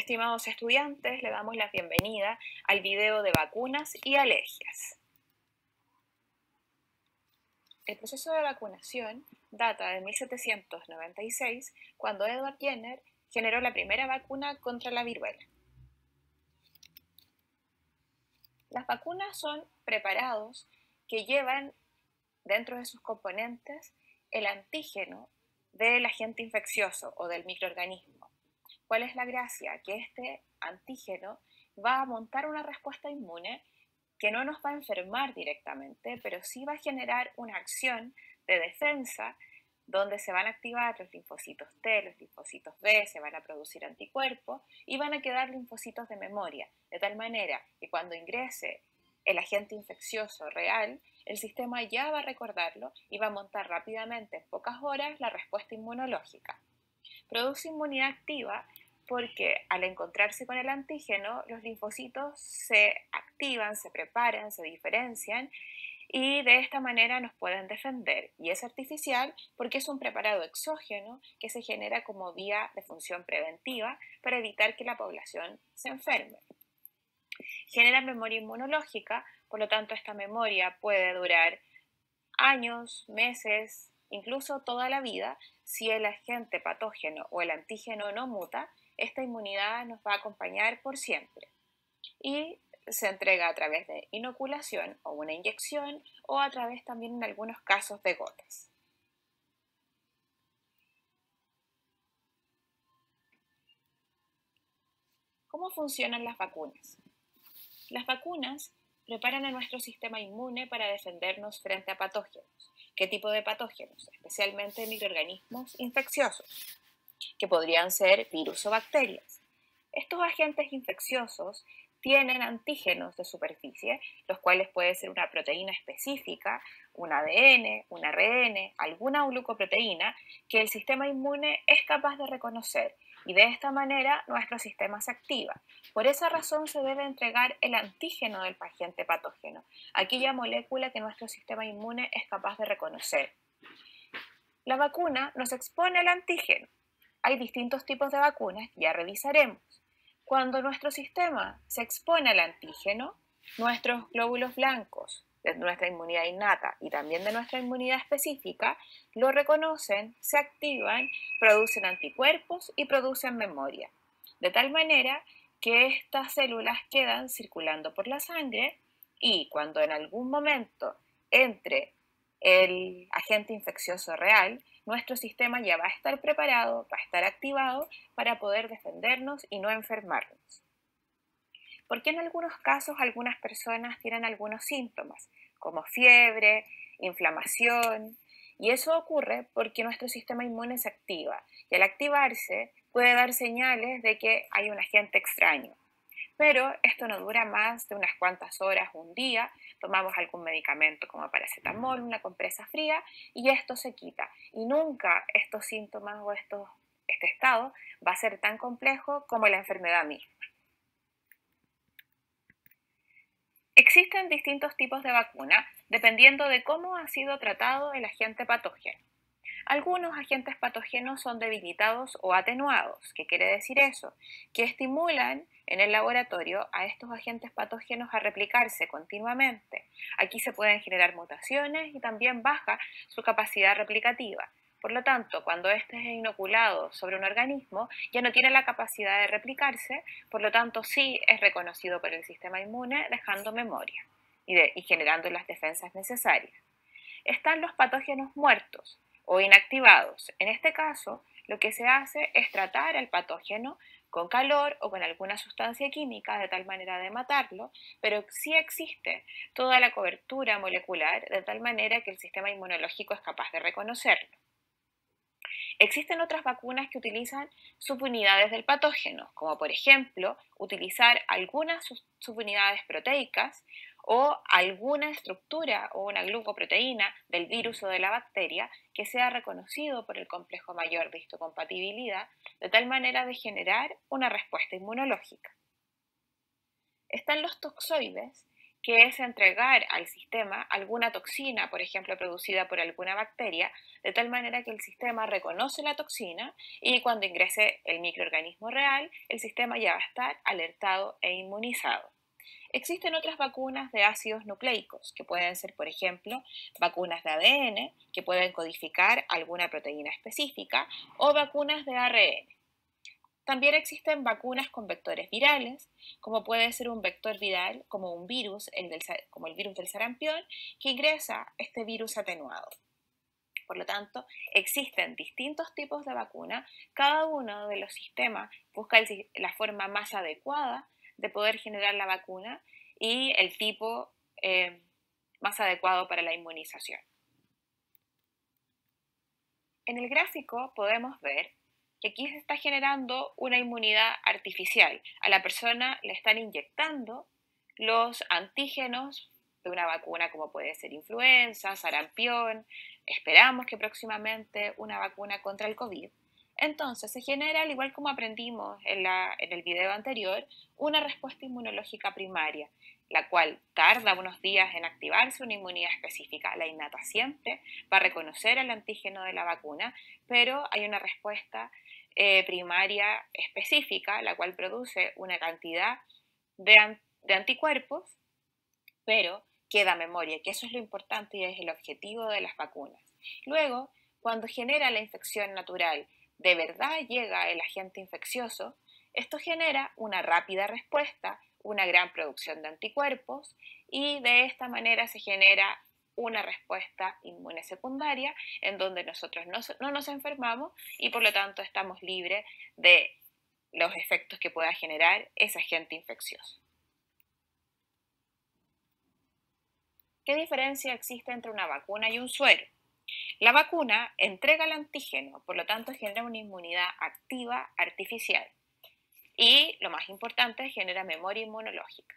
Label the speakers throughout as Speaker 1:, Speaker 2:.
Speaker 1: Estimados estudiantes, le damos la bienvenida al video de vacunas y alergias. El proceso de vacunación data de 1796, cuando Edward Jenner generó la primera vacuna contra la viruela. Las vacunas son preparados que llevan dentro de sus componentes el antígeno del agente infeccioso o del microorganismo. ¿Cuál es la gracia? Que este antígeno va a montar una respuesta inmune que no nos va a enfermar directamente, pero sí va a generar una acción de defensa donde se van a activar los linfocitos T, los linfocitos B, se van a producir anticuerpos y van a quedar linfocitos de memoria, de tal manera que cuando ingrese el agente infeccioso real, el sistema ya va a recordarlo y va a montar rápidamente, en pocas horas, la respuesta inmunológica. Produce inmunidad activa porque al encontrarse con el antígeno, los linfocitos se activan, se preparan, se diferencian y de esta manera nos pueden defender. Y es artificial porque es un preparado exógeno que se genera como vía de función preventiva para evitar que la población se enferme. Genera memoria inmunológica, por lo tanto esta memoria puede durar años, meses, incluso toda la vida. Si el agente patógeno o el antígeno no muta, esta inmunidad nos va a acompañar por siempre. Y se entrega a través de inoculación o una inyección o a través también en algunos casos de gotas. ¿Cómo funcionan las vacunas? Las vacunas preparan a nuestro sistema inmune para defendernos frente a patógenos. ¿Qué tipo de patógenos? Especialmente microorganismos infecciosos, que podrían ser virus o bacterias. Estos agentes infecciosos tienen antígenos de superficie, los cuales pueden ser una proteína específica, un ADN, un ARN, alguna glucoproteína que el sistema inmune es capaz de reconocer y de esta manera nuestro sistema se activa. Por esa razón se debe entregar el antígeno del agente patógeno, aquella molécula que nuestro sistema inmune es capaz de reconocer. La vacuna nos expone al antígeno. Hay distintos tipos de vacunas, ya revisaremos. Cuando nuestro sistema se expone al antígeno, nuestros glóbulos blancos de nuestra inmunidad innata y también de nuestra inmunidad específica lo reconocen, se activan, producen anticuerpos y producen memoria. De tal manera que estas células quedan circulando por la sangre y cuando en algún momento entre el agente infeccioso real, nuestro sistema ya va a estar preparado, va a estar activado para poder defendernos y no enfermarnos. ¿Por qué en algunos casos algunas personas tienen algunos síntomas, como fiebre, inflamación? Y eso ocurre porque nuestro sistema inmune se activa y al activarse puede dar señales de que hay un agente extraño. Pero esto no dura más de unas cuantas horas, un día, tomamos algún medicamento como paracetamol, una compresa fría y esto se quita. Y nunca estos síntomas o este estado va a ser tan complejo como la enfermedad misma. Existen distintos tipos de vacuna dependiendo de cómo ha sido tratado el agente patógeno. Algunos agentes patógenos son debilitados o atenuados. ¿Qué quiere decir eso? Que estimulan en el laboratorio a estos agentes patógenos a replicarse continuamente. Aquí se pueden generar mutaciones y también baja su capacidad replicativa. Por lo tanto, cuando este es inoculado sobre un organismo, ya no tiene la capacidad de replicarse, por lo tanto sí es reconocido por el sistema inmune, dejando memoria y generando las defensas necesarias. Están los patógenos muertos o inactivados. En este caso, lo que se hace es tratar al patógeno con calor o con alguna sustancia química de tal manera de matarlo, pero sí existe toda la cobertura molecular de tal manera que el sistema inmunológico es capaz de reconocerlo. Existen otras vacunas que utilizan subunidades del patógeno, como por ejemplo utilizar algunas subunidades proteicas o alguna estructura o una glucoproteína del virus o de la bacteria que sea reconocido por el complejo mayor de histocompatibilidad, de tal manera de generar una respuesta inmunológica. Están los toxoides, que es entregar al sistema alguna toxina, por ejemplo, producida por alguna bacteria, de tal manera que el sistema reconoce la toxina y cuando ingrese el microorganismo real, el sistema ya va a estar alertado e inmunizado. Existen otras vacunas de ácidos nucleicos, que pueden ser, por ejemplo, vacunas de ADN, que pueden codificar alguna proteína específica, o vacunas de ARN. También existen vacunas con vectores virales, como puede ser un vector viral como un virus, como el virus del sarampión, que ingresa este virus atenuado. Por lo tanto, existen distintos tipos de vacuna. Cada uno de los sistemas busca la forma más adecuada de poder generar la vacuna y el tipo más adecuado para la inmunización. En el gráfico podemos ver que aquí se está generando una inmunidad artificial. A la persona le están inyectando los antígenos de una vacuna como puede ser influenza, sarampión, esperamos que próximamente una vacuna contra el COVID. Entonces se genera, al igual como aprendimos en el video anterior, una respuesta inmunológica primaria, la cual tarda unos días en activarse una inmunidad específica. La innata siempre va a reconocer el antígeno de la vacuna, pero hay una respuesta primaria específica, la cual produce una cantidad de anticuerpos, pero queda memoria, que eso es lo importante y es el objetivo de las vacunas. Luego, cuando genera la infección natural, de verdad llega el agente infeccioso, esto genera una rápida respuesta, una gran producción de anticuerpos y de esta manera se genera una respuesta inmune secundaria en donde nosotros no nos enfermamos y por lo tanto estamos libres de los efectos que pueda generar ese agente infeccioso. ¿Qué diferencia existe entre una vacuna y un suero? La vacuna entrega el antígeno, por lo tanto genera una inmunidad activa artificial. Y lo más importante, genera memoria inmunológica.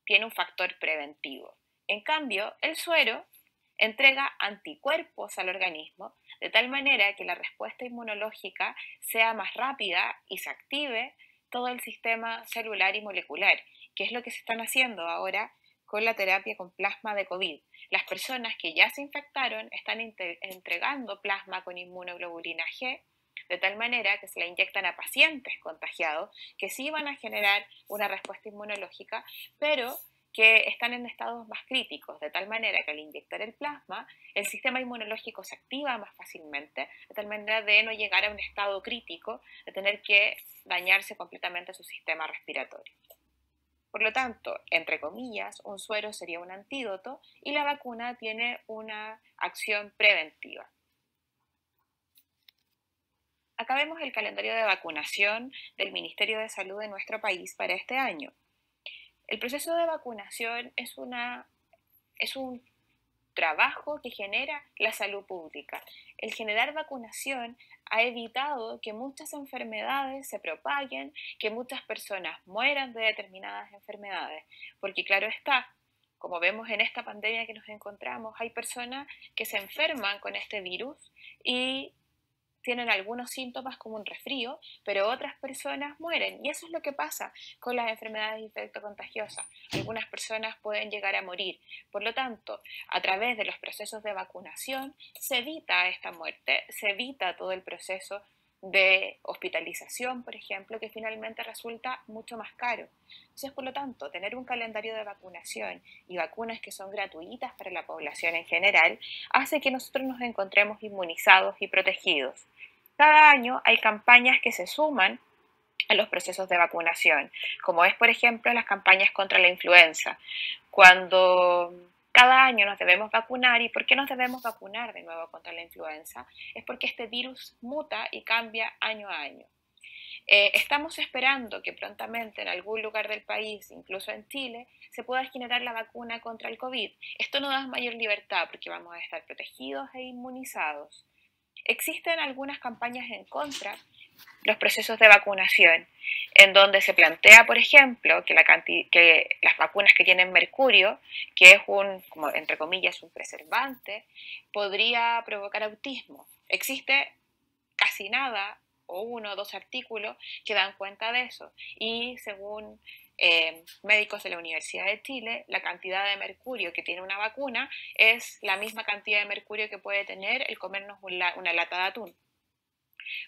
Speaker 1: Tiene un factor preventivo. En cambio, el suero entrega anticuerpos al organismo de tal manera que la respuesta inmunológica sea más rápida y se active todo el sistema celular y molecular, que es lo que se están haciendo ahora con la terapia con plasma de COVID. Las personas que ya se infectaron están entregando plasma con inmunoglobulina G, de tal manera que se la inyectan a pacientes contagiados que sí van a generar una respuesta inmunológica, pero que están en estados más críticos, de tal manera que al inyectar el plasma, el sistema inmunológico se activa más fácilmente, de tal manera de no llegar a un estado crítico, de tener que dañarse completamente su sistema respiratorio. Por lo tanto, entre comillas, un suero sería un antídoto y la vacuna tiene una acción preventiva. Acá vemos el calendario de vacunación del Ministerio de Salud de nuestro país para este año. El proceso de vacunación es un trabajo que genera la salud pública. El generar vacunación ha evitado que muchas enfermedades se propaguen, que muchas personas mueran de determinadas enfermedades, porque claro está, como vemos en esta pandemia que nos encontramos, hay personas que se enferman con este virus y tienen algunos síntomas como un resfrío, pero otras personas mueren. Y eso es lo que pasa con las enfermedades infectocontagiosas. Algunas personas pueden llegar a morir. Por lo tanto, a través de los procesos de vacunación se evita esta muerte, se evita todo el proceso de hospitalización, por ejemplo, que finalmente resulta mucho más caro. Entonces, por lo tanto, tener un calendario de vacunación y vacunas que son gratuitas para la población en general hace que nosotros nos encontremos inmunizados y protegidos. Cada año hay campañas que se suman a los procesos de vacunación, como es, por ejemplo, las campañas contra la influenza, cuando cada año nos debemos vacunar. ¿Y por qué nos debemos vacunar de nuevo contra la influenza? Es porque este virus muta y cambia año a año. Estamos esperando que prontamente en algún lugar del país, incluso en Chile, se pueda generar la vacuna contra el COVID. Esto nos da mayor libertad porque vamos a estar protegidos e inmunizados. Existen algunas campañas en contra de los procesos de vacunación, en donde se plantea, por ejemplo, que las vacunas que tienen mercurio, que es como entre comillas, un preservante, podría provocar autismo. Existe casi nada, o 1 o 2 artículos que dan cuenta de eso. Y según médicos de la Universidad de Chile, la cantidad de mercurio que tiene una vacuna es la misma cantidad de mercurio que puede tener el comernos una lata de atún.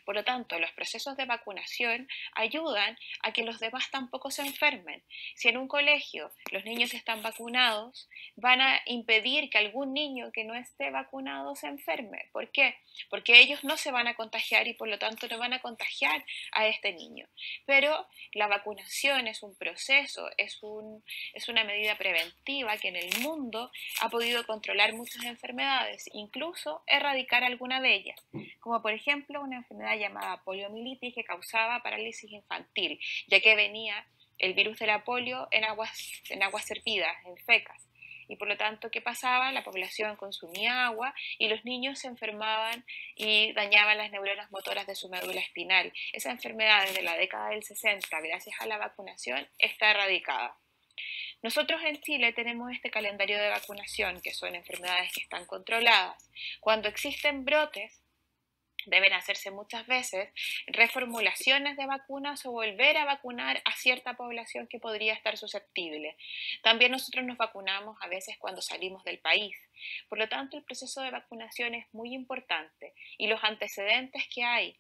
Speaker 1: Por lo tanto, los procesos de vacunación ayudan a que los demás tampoco se enfermen. Si en un colegio los niños están vacunados, van a impedir que algún niño que no esté vacunado se enferme. ¿Por qué? Porque ellos no se van a contagiar y por lo tanto no van a contagiar a este niño. Pero la vacunación es un proceso, es una medida preventiva que en el mundo ha podido controlar muchas enfermedades, incluso erradicar alguna de ellas, como por ejemplo una enfermedad llamada poliomielitis que causaba parálisis infantil, ya que venía el virus de la polio en aguas servidas, en fecas. Y por lo tanto, ¿qué pasaba? La población consumía agua y los niños se enfermaban y dañaban las neuronas motoras de su médula espinal. Esa enfermedad desde la década del 60, gracias a la vacunación, está erradicada. Nosotros en Chile tenemos este calendario de vacunación, que son enfermedades que están controladas. Cuando existen brotes, deben hacerse muchas veces reformulaciones de vacunas o volver a vacunar a cierta población que podría estar susceptible. También nosotros nos vacunamos a veces cuando salimos del país. Por lo tanto, el proceso de vacunación es muy importante y los antecedentes que hay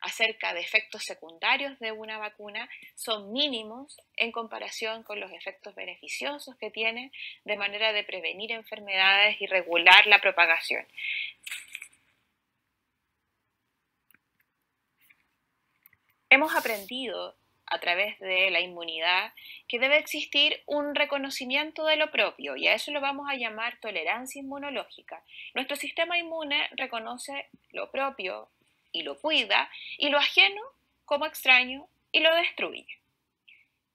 Speaker 1: acerca de efectos secundarios de una vacuna son mínimos en comparación con los efectos beneficiosos que tiene de manera de prevenir enfermedades y regular la propagación. Hemos aprendido a través de la inmunidad que debe existir un reconocimiento de lo propio y a eso lo vamos a llamar tolerancia inmunológica. Nuestro sistema inmune reconoce lo propio y lo cuida y lo ajeno como extraño y lo destruye.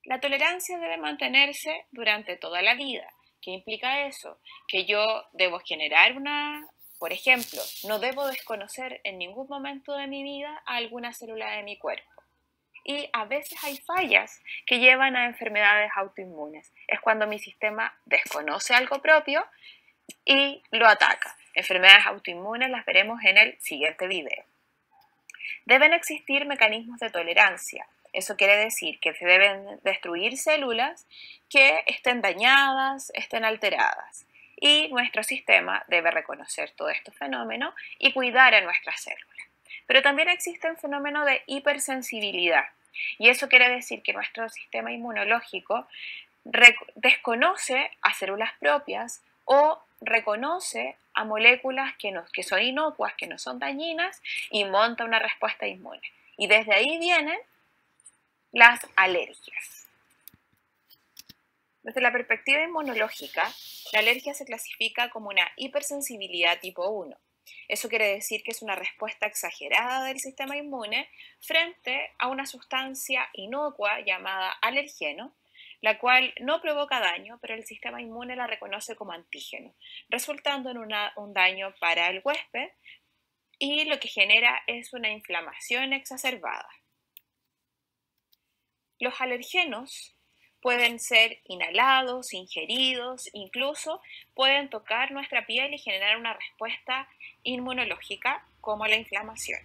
Speaker 1: La tolerancia debe mantenerse durante toda la vida. ¿Qué implica eso? Que yo debo generar por ejemplo, no debo desconocer en ningún momento de mi vida a alguna célula de mi cuerpo. Y a veces hay fallas que llevan a enfermedades autoinmunes. Es cuando mi sistema desconoce algo propio y lo ataca. Enfermedades autoinmunes las veremos en el siguiente video. Deben existir mecanismos de tolerancia. Eso quiere decir que se deben destruir células que estén dañadas, estén alteradas. Y nuestro sistema debe reconocer todos estos fenómenos y cuidar a nuestras células. Pero también existe un fenómeno de hipersensibilidad. Y eso quiere decir que nuestro sistema inmunológico desconoce a células propias o reconoce a moléculas que son inocuas, que no son dañinas, y monta una respuesta inmune. Y desde ahí vienen las alergias. Desde la perspectiva inmunológica, la alergia se clasifica como una hipersensibilidad tipo 1. Eso quiere decir que es una respuesta exagerada del sistema inmune frente a una sustancia inocua llamada alergeno, la cual no provoca daño, pero el sistema inmune la reconoce como antígeno, resultando en un daño para el huésped y lo que genera es una inflamación exacerbada. Los alergenos pueden ser inhalados, ingeridos, incluso pueden tocar nuestra piel y generar una respuesta inmunológica como la inflamación.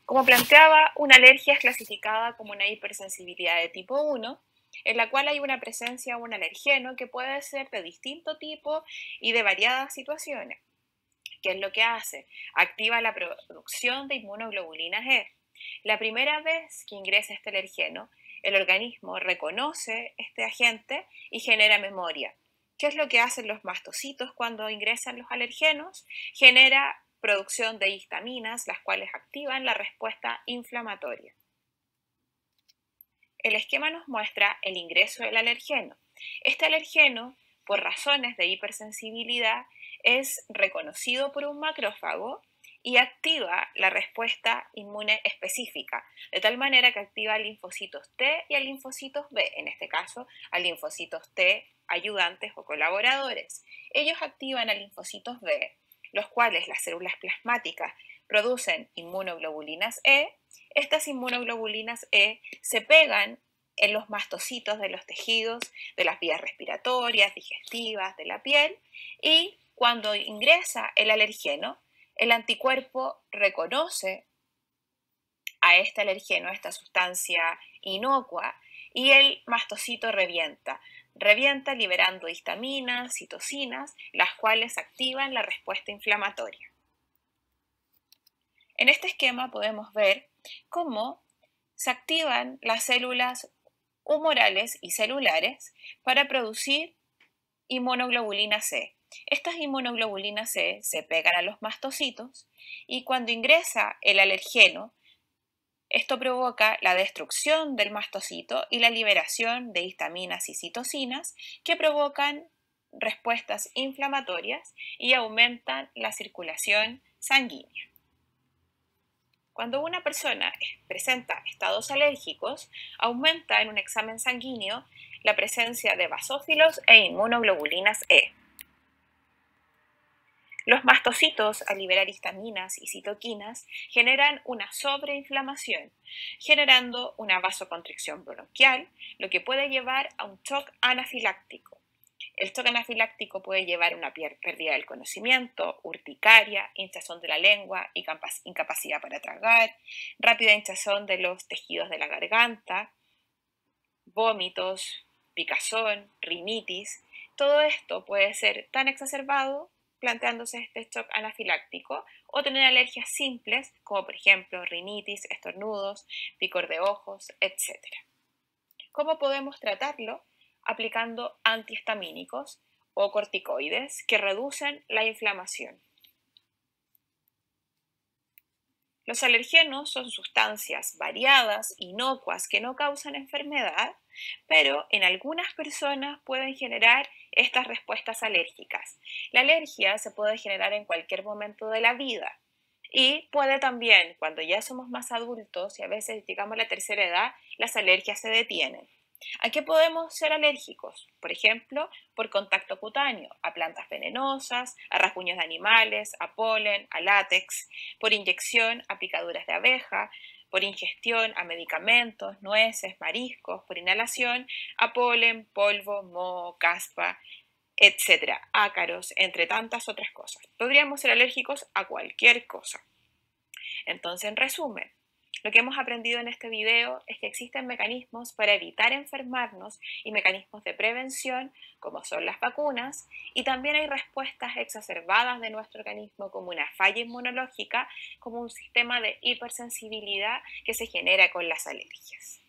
Speaker 1: Como planteaba, una alergia es clasificada como una hipersensibilidad de tipo 1, en la cual hay una presencia de un alergeno que puede ser de distinto tipo y de variadas situaciones. ¿Qué es lo que hace? Activa la producción de inmunoglobulinas E. La primera vez que ingresa este alergeno, el organismo reconoce este agente y genera memoria. ¿Qué es lo que hacen los mastocitos cuando ingresan los alergenos? Genera producción de histaminas, las cuales activan la respuesta inflamatoria. El esquema nos muestra el ingreso del alergeno. Este alergeno, por razones de hipersensibilidad, es reconocido por un macrófago y activa la respuesta inmune específica, de tal manera que activa a linfocitos T y a linfocitos B, en este caso a linfocitos T ayudantes o colaboradores. Ellos activan a linfocitos B, los cuales las células plasmáticas producen inmunoglobulinas E. Estas inmunoglobulinas E se pegan en los mastocitos de los tejidos, de las vías respiratorias, digestivas, de la piel, y cuando ingresa el alergeno, el anticuerpo reconoce a este alergeno, a esta sustancia inocua, y el mastocito revienta. Revienta liberando histaminas, citocinas, las cuales activan la respuesta inflamatoria. En este esquema podemos ver cómo se activan las células humorales y celulares para producir inmunoglobulina C. Estas inmunoglobulinas C se pegan a los mastocitos y cuando ingresa el alergeno, esto provoca la destrucción del mastocito y la liberación de histaminas y citocinas que provocan respuestas inflamatorias y aumentan la circulación sanguínea. Cuando una persona presenta estados alérgicos, aumenta en un examen sanguíneo la presencia de basófilos e inmunoglobulinas E. Los mastocitos, al liberar histaminas y citoquinas, generan una sobreinflamación, generando una vasoconstricción bronquial, lo que puede llevar a un shock anafiláctico. El shock anafiláctico puede llevar a una pérdida del conocimiento, urticaria, hinchazón de la lengua, incapacidad para tragar, rápida hinchazón de los tejidos de la garganta, vómitos, picazón, rinitis. Todo esto puede ser tan exacerbado planteándose este shock anafiláctico o tener alergias simples como por ejemplo rinitis, estornudos, picor de ojos, etc. ¿Cómo podemos tratarlo? Aplicando antihistamínicos o corticoides que reducen la inflamación. Los alergenos son sustancias variadas, inocuas, que no causan enfermedad, pero en algunas personas pueden generar estas respuestas alérgicas. La alergia se puede generar en cualquier momento de la vida y puede también, cuando ya somos más adultos y a veces llegamos a la tercera edad, las alergias se detienen. ¿A qué podemos ser alérgicos? Por ejemplo, por contacto cutáneo, a plantas venenosas, a rasguños de animales, a polen, a látex, por inyección, a picaduras de abeja, por ingestión, a medicamentos, nueces, mariscos, por inhalación, a polen, polvo, moho, caspa, etc., ácaros, entre tantas otras cosas. Podríamos ser alérgicos a cualquier cosa. Entonces, en resumen, lo que hemos aprendido en este video es que existen mecanismos para evitar enfermarnos y mecanismos de prevención, como son las vacunas, y también hay respuestas exacerbadas de nuestro organismo como una falla inmunológica, como un sistema de hipersensibilidad que se genera con las alergias.